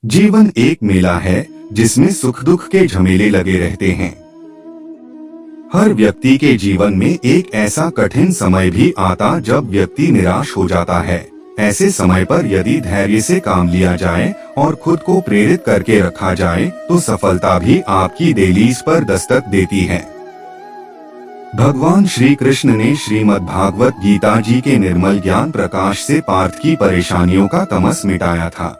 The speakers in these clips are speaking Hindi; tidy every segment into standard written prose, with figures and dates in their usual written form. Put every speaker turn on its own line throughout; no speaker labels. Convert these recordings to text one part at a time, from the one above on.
जीवन एक मेला है जिसमें सुख दुख के झमेले लगे रहते हैं। हर व्यक्ति के जीवन में एक ऐसा कठिन समय भी आता जब व्यक्ति निराश हो जाता है। ऐसे समय पर यदि धैर्य से काम लिया जाए और खुद को प्रेरित करके रखा जाए तो सफलता भी आपकी दहलीज पर दस्तक देती है। भगवान श्री कृष्ण ने श्रीमद् भागवत गीता जी के निर्मल ज्ञान प्रकाश से पार्थ की परेशानियों का तमस मिटाया था।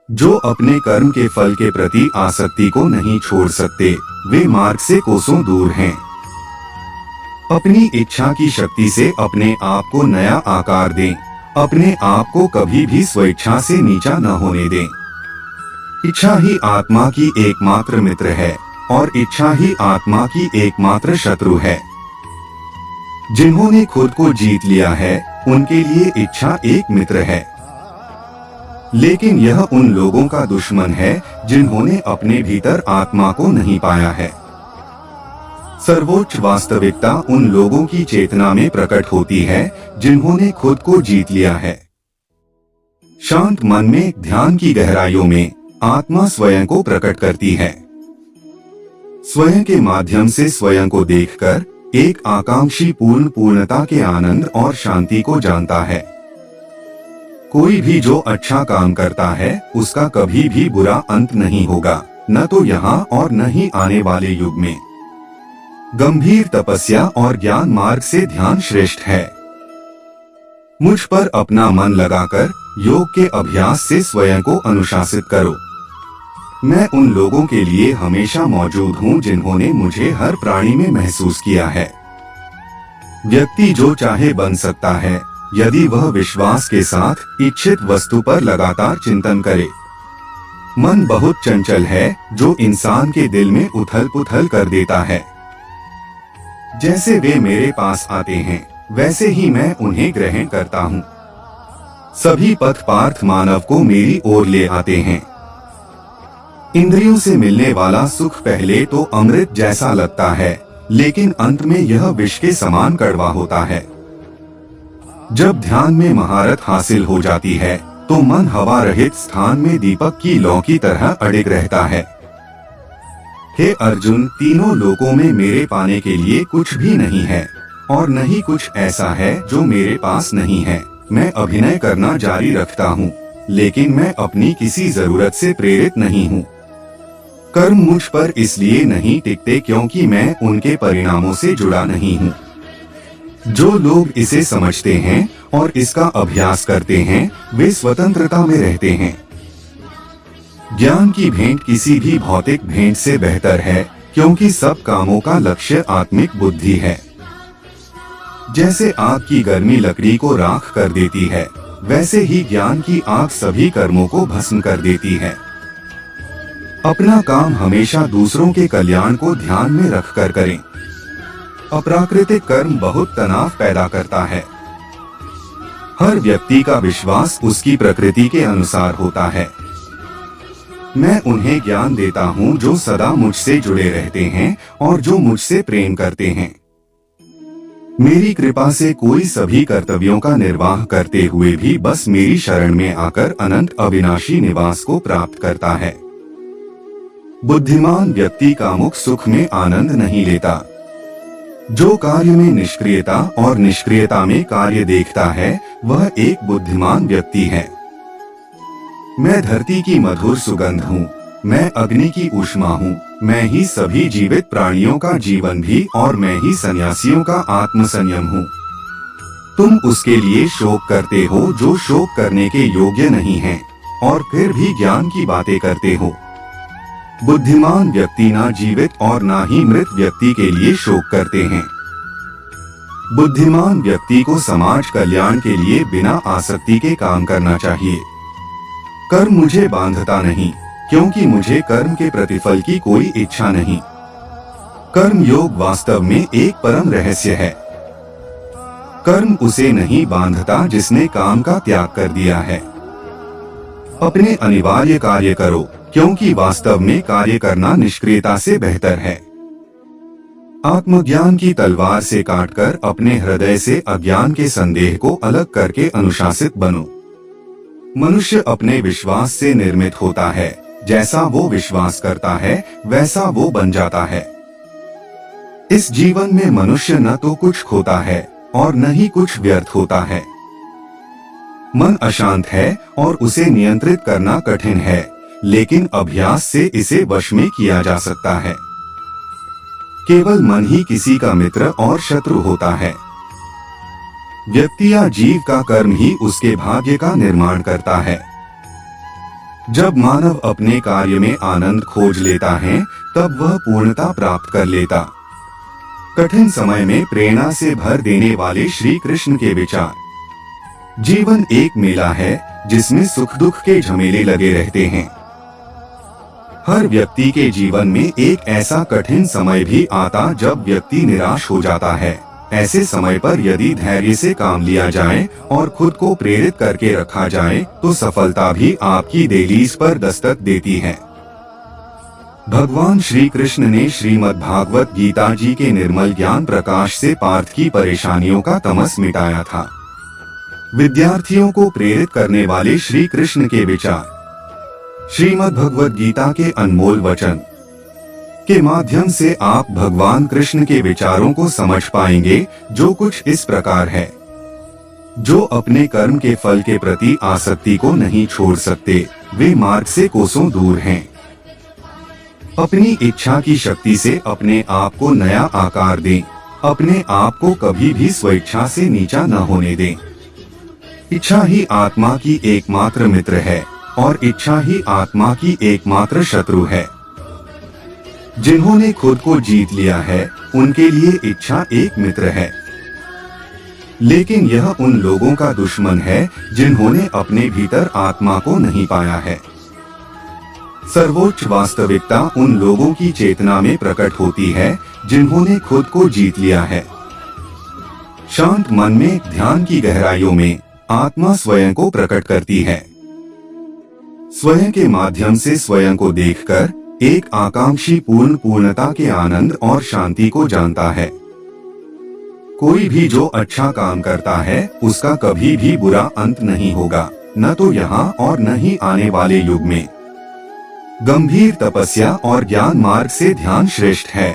जो अपने कर्म के फल के प्रति आसक्ति को नहीं छोड़ सकते, वे मार्ग से कोसों दूर हैं। अपनी इच्छा की शक्ति से अपने आप को नया आकार दें। अपने आप को कभी भी स्वेच्छा से नीचा न होने दें। इच्छा ही आत्मा की एकमात्र मित्र है और इच्छा ही आत्मा की एकमात्र शत्रु है। जिन्होंने खुद को जीत लिया है, उनके लिए इच्छा एक मित्र है। लेकिन यह उन लोगों का दुश्मन है जिन्होंने अपने भीतर आत्मा को नहीं पाया है। सर्वोच्च वास्तविकता उन लोगों की चेतना में प्रकट होती है जिन्होंने खुद को जीत लिया है। शांत मन में ध्यान की गहराइयों में आत्मा स्वयं को प्रकट करती है। स्वयं के माध्यम से स्वयं को देखकर एक आकांक्षी पूर्णता के आनंद और शांति को जानता है। कोई भी जो अच्छा काम करता है उसका कभी भी बुरा अंत नहीं होगा, न तो यहाँ और न ही आने वाले युग में। गंभीर तपस्या और ज्ञान मार्ग से ध्यान श्रेष्ठ है। मुझ पर अपना मन लगाकर योग के अभ्यास से स्वयं को अनुशासित करो। मैं उन लोगों के लिए हमेशा मौजूद हूँ जिन्होंने मुझे हर प्राणी में महसूस किया है। व्यक्ति जो चाहे बन सकता है यदि वह विश्वास के साथ इच्छित वस्तु पर लगातार चिंतन करे। मन बहुत चंचल है जो इंसान के दिल में उथल पुथल कर देता है। जैसे वे मेरे पास आते हैं वैसे ही मैं उन्हें ग्रहण करता हूँ। सभी पथ पार्थ मानव को मेरी ओर ले आते हैं। इंद्रियों से मिलने वाला सुख पहले तो अमृत जैसा लगता है, लेकिन अंत में यह विष के समान कड़वा होता है। जब ध्यान में महारत हासिल हो जाती है तो मन हवा रहित स्थान में दीपक की लौ की तरह अड़िग रहता है। हे अर्जुन, तीनों लोकों में मेरे पाने के लिए कुछ भी नहीं है और न ही कुछ ऐसा है जो मेरे पास नहीं है। मैं अभिनय करना जारी रखता हूँ, लेकिन मैं अपनी किसी जरूरत से प्रेरित नहीं हूँ। कर्म मुझ पर इसलिए नहीं टिकते क्योंकि मैं उनके परिणामों से जुड़ा नहीं हूँ। जो लोग इसे समझते हैं और इसका अभ्यास करते हैं, वे स्वतंत्रता में रहते हैं। ज्ञान की भेंट किसी भी भौतिक भेंट से बेहतर है क्योंकि सब कामों का लक्ष्य आत्मिक बुद्धि है। जैसे आग की गर्मी लकड़ी को राख कर देती है, वैसे ही ज्ञान की आग सभी कर्मों को भस्म कर देती है। अपना काम हमेशा दूसरों के कल्याण को ध्यान में रखकर करें। अप्राकृतिक कर्म बहुत तनाव पैदा करता है। हर व्यक्ति का विश्वास उसकी प्रकृति के अनुसार होता है। मैं उन्हें ज्ञान देता हूँ जो सदा मुझसे जुड़े रहते हैं और जो मुझसे प्रेम करते हैं। मेरी कृपा से कोई सभी कर्तव्यों का निर्वाह करते हुए भी बस मेरी शरण में आकर अनंत अविनाशी निवास को प्राप्त करता है। बुद्धिमान व्यक्ति कामुक सुख में आनंद नहीं लेता। जो कार्य में निष्क्रियता और निष्क्रियता में कार्य देखता है, वह एक बुद्धिमान व्यक्ति है। मैं धरती की मधुर सुगंध हूँ, मैं अग्नि की ऊष्मा हूँ, मैं ही सभी जीवित प्राणियों का जीवन भी और मैं ही सन्यासियों का आत्मसंयम हूँ। तुम उसके लिए शोक करते हो जो शोक करने के योग्य नहीं है और फिर भी ज्ञान की बातें करते हो। बुद्धिमान व्यक्ति ना जीवित और ना ही मृत व्यक्ति के लिए शोक करते हैं। बुद्धिमान व्यक्ति को समाज कल्याण के लिए बिना आसक्ति के काम करना चाहिए। कर्म मुझे बांधता नहीं क्योंकि मुझे कर्म के प्रतिफल की कोई इच्छा नहीं। कर्म योग वास्तव में एक परम रहस्य है। कर्म उसे नहीं बांधता जिसने काम का त्याग कर दिया है। अपने अनिवार्य कार्य करो क्योंकि वास्तव में कार्य करना निष्क्रियता से बेहतर है। आत्मज्ञान की तलवार से काटकर अपने हृदय से अज्ञान के संदेह को अलग करके अनुशासित बनो। मनुष्य अपने विश्वास से निर्मित होता है। जैसा वो विश्वास करता है वैसा वो बन जाता है। इस जीवन में मनुष्य न तो कुछ खोता है और न ही कुछ व्यर्थ होता है। मन अशांत है और उसे नियंत्रित करना कठिन है, लेकिन अभ्यास से इसे वश में किया जा सकता है। केवल मन ही किसी का मित्र और शत्रु होता है। व्यक्ति या जीव का कर्म ही उसके भाग्य का निर्माण करता है। जब मानव अपने कार्य में आनंद खोज लेता है तब वह पूर्णता प्राप्त कर लेता। कठिन समय में प्रेरणा से भर देने वाले श्री कृष्ण के विचार। जीवन एक मेला है जिसमें सुख दुख के झमेले लगे रहते हैं। हर व्यक्ति के जीवन में एक ऐसा कठिन समय भी आता जब व्यक्ति निराश हो जाता है। ऐसे समय पर यदि धैर्य से काम लिया जाए और खुद को प्रेरित करके रखा जाए तो सफलता भी आपकी दहलीज पर दस्तक देती है। भगवान श्री कृष्ण ने श्रीमद् भागवत गीता जी के निर्मल ज्ञान प्रकाश से पार्थ की परेशानियों का तमस मिटाया था। विद्यार्थियों को प्रेरित करने वाले श्री कृष्ण के विचार, श्रीमद् भगवत गीता के अनमोल वचन के माध्यम से आप भगवान कृष्ण के विचारों को समझ पाएंगे, जो कुछ इस प्रकार है। जो अपने कर्म के फल के प्रति आसक्ति को नहीं छोड़ सकते, वे मार्ग से कोसों दूर हैं। अपनी इच्छा की शक्ति से अपने आप को नया आकार दें। अपने आप को कभी भी स्वेच्छा से नीचा न होने दें। इच्छा ही आत्मा की एकमात्र मित्र है और इच्छा ही आत्मा की एकमात्र शत्रु है। जिन्होंने खुद को जीत लिया है उनके लिए इच्छा एक मित्र है, लेकिन यह उन लोगों का दुश्मन है जिन्होंने अपने भीतर आत्मा को नहीं पाया है। सर्वोच्च वास्तविकता उन लोगों की चेतना में प्रकट होती है जिन्होंने खुद को जीत लिया है। शांत मन में ध्यान की गहराइयों में आत्मा स्वयं को प्रकट करती है। स्वयं के माध्यम से स्वयं को देखकर एक आकांक्षी पूर्णता के आनंद और शांति को जानता है। कोई भी जो अच्छा काम करता है उसका कभी भी बुरा अंत नहीं होगा, न तो यहाँ और न ही आने वाले युग में। गंभीर तपस्या और ज्ञान मार्ग से ध्यान श्रेष्ठ है।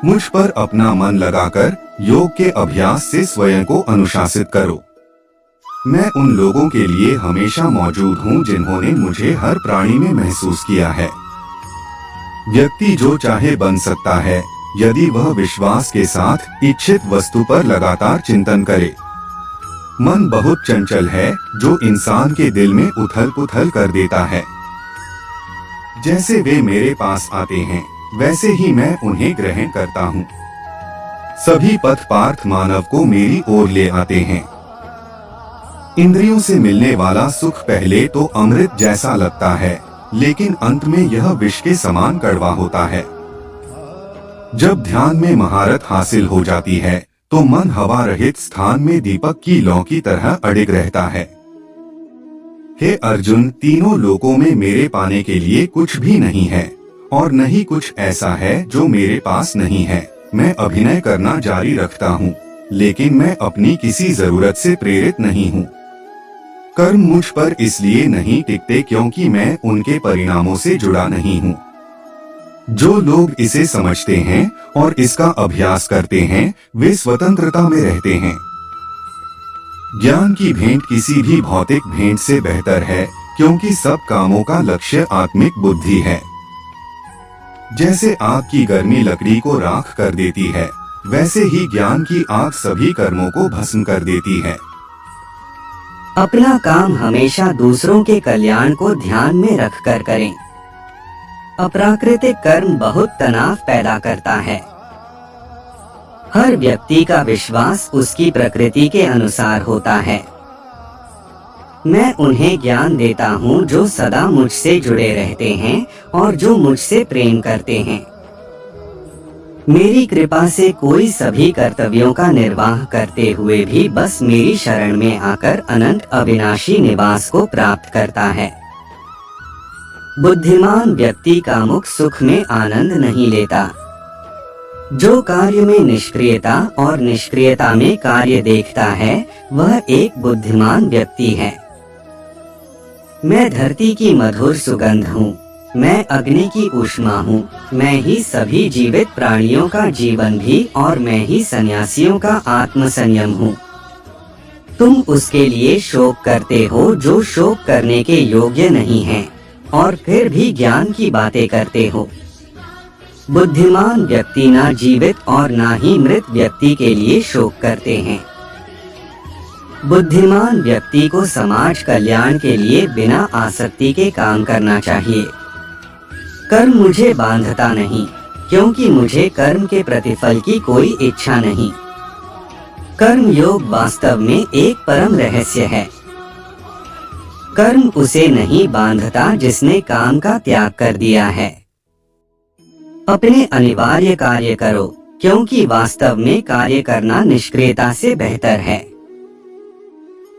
मुझ पर अपना मन लगाकर योग के अभ्यास से स्वयं को अनुशासित करो। मैं उन लोगों के लिए हमेशा मौजूद हूँ जिन्होंने मुझे हर प्राणी में महसूस किया है। व्यक्ति जो चाहे बन सकता है यदि वह विश्वास के साथ इच्छित वस्तु पर लगातार चिंतन करे। मन बहुत चंचल है जो इंसान के दिल में उथल पुथल कर देता है। जैसे वे मेरे पास आते हैं वैसे ही मैं उन्हें ग्रहण करता हूँ। सभी पथ पार्थ मानव को मेरी ओर ले आते हैं। इंद्रियों से मिलने वाला सुख पहले तो अमृत जैसा लगता है, लेकिन अंत में यह विष के समान कड़वा होता है। जब ध्यान में महारत हासिल हो जाती है तो मन हवा रहित स्थान में दीपक की लौ की तरह अडिग रहता है। हे अर्जुन, तीनों लोकों में मेरे पाने के लिए कुछ भी नहीं है और न ही कुछ ऐसा है जो मेरे पास नहीं है। मैं अभिनय करना जारी रखता हूँ, लेकिन मैं अपनी किसी जरूरत से प्रेरित नहीं हूँ। कर्म मुझ पर इसलिए नहीं टिकते क्योंकि मैं उनके परिणामों से जुड़ा नहीं हूँ। जो लोग इसे समझते हैं और इसका अभ्यास करते हैं वे स्वतंत्रता में रहते हैं। ज्ञान की भेंट किसी भी भौतिक भेंट से बेहतर है क्योंकि सब कामों का लक्ष्य आत्मिक बुद्धि है। जैसे आग की गर्मी लकड़ी को राख कर देती है, वैसे ही ज्ञान की आग सभी कर्मों को भस्म कर देती है।
अपना काम हमेशा दूसरों के कल्याण को ध्यान में रखकर करें। अप्राकृतिक कर्म बहुत तनाव पैदा करता है। हर व्यक्ति का विश्वास उसकी प्रकृति के अनुसार होता है। मैं उन्हें ज्ञान देता हूँ जो सदा मुझसे जुड़े रहते हैं और जो मुझसे प्रेम करते हैं। मेरी कृपा से कोई सभी कर्तव्यों का निर्वाह करते हुए भी बस मेरी शरण में आकर अनंत अविनाशी निवास को प्राप्त करता है। बुद्धिमान व्यक्ति कामुक सुख में आनंद नहीं लेता। जो कार्य में निष्क्रियता और निष्क्रियता में कार्य देखता है वह एक बुद्धिमान व्यक्ति है। मैं धरती की मधुर सुगंध हूँ, मैं अग्नि की ऊष्मा हूँ, मैं ही सभी जीवित प्राणियों का जीवन भी और मैं ही सन्यासियों का आत्म संयम हूँ। तुम उसके लिए शोक करते हो जो शोक करने के योग्य नहीं है, और फिर भी ज्ञान की बातें करते हो। बुद्धिमान व्यक्ति ना जीवित और ना ही मृत व्यक्ति के लिए शोक करते हैं। बुद्धिमान व्यक्ति को समाज कल्याण के लिए बिना आसक्ति के काम करना चाहिए। कर्म मुझे बांधता नहीं, क्योंकि मुझे कर्म के प्रतिफल की कोई इच्छा नहीं। कर्म योग वास्तव में एक परम रहस्य है। कर्म उसे नहीं बांधता जिसने काम का त्याग कर दिया है। अपने अनिवार्य कार्य करो, क्योंकि वास्तव में कार्य करना निष्क्रियता से बेहतर है।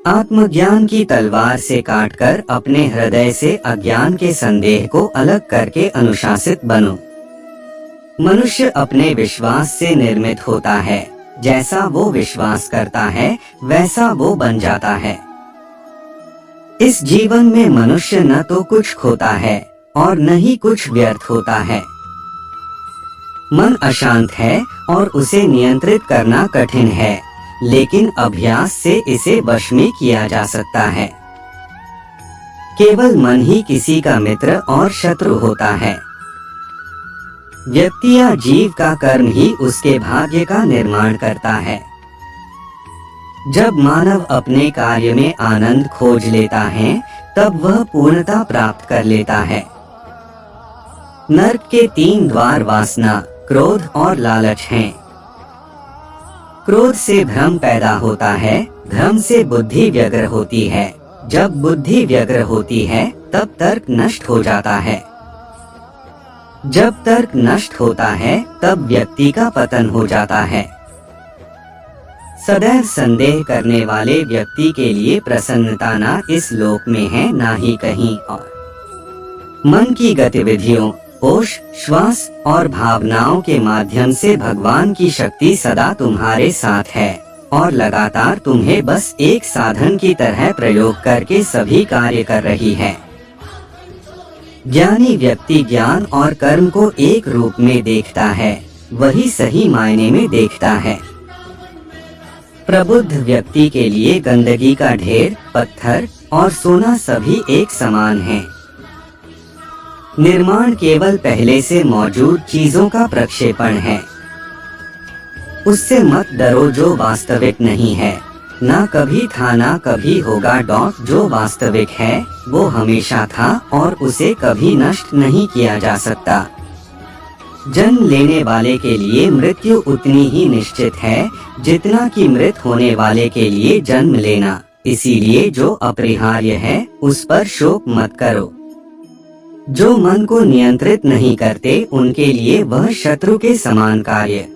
आत्मज्ञान की तलवार से काटकर अपने हृदय से अज्ञान के संदेह को अलग करके अनुशासित बनो। मनुष्य अपने विश्वास से निर्मित होता है। जैसा वो विश्वास करता है वैसा वो बन जाता है। इस जीवन में मनुष्य न तो कुछ खोता है और न ही कुछ व्यर्थ होता है। मन अशांत है और उसे नियंत्रित करना कठिन है, लेकिन अभ्यास से इसे वश में किया जा सकता है। केवल मन ही किसी का मित्र और शत्रु होता है। व्यक्ति या जीव का कर्म ही उसके भाग्य का निर्माण करता है। जब मानव अपने कार्य में आनंद खोज लेता है, तब वह पूर्णता प्राप्त कर लेता है। नर्क के 3 द्वार वासना, क्रोध और लालच हैं। क्रोध से भ्रम पैदा होता है, भ्रम से बुद्धि व्यग्र होती है। जब बुद्धि व्यग्र होती है तब तर्क नष्ट हो जाता है। जब तर्क नष्ट होता है तब व्यक्ति का पतन हो जाता है। सदैव संदेह करने वाले व्यक्ति के लिए प्रसन्नता ना इस लोक में है ना ही कहीं और। मन की गतिविधियों, होश, श्वास और भावनाओं के माध्यम से भगवान की शक्ति सदा तुम्हारे साथ है और लगातार तुम्हें बस एक साधन की तरह प्रयोग करके सभी कार्य कर रही है। ज्ञानी व्यक्ति ज्ञान और कर्म को एक रूप में देखता है, वही सही मायने में देखता है। प्रबुद्ध व्यक्ति के लिए गंदगी का ढेर, पत्थर और सोना सभी एक समान हैं। निर्माण केवल पहले से मौजूद चीजों का प्रक्षेपण है। उससे मत डरो जो वास्तविक नहीं है। ना कभी था ना कभी होगा। जो वास्तविक है वो हमेशा था और उसे कभी नष्ट नहीं किया जा सकता। जन्म लेने वाले के लिए मृत्यु उतनी ही निश्चित है जितना कि मृत होने वाले के लिए जन्म लेना। इसीलिए जो अपरिहार्य है उस पर शोक मत करो। जो मन को नियंत्रित नहीं करते उनके लिए वह शत्रु के समान कार्य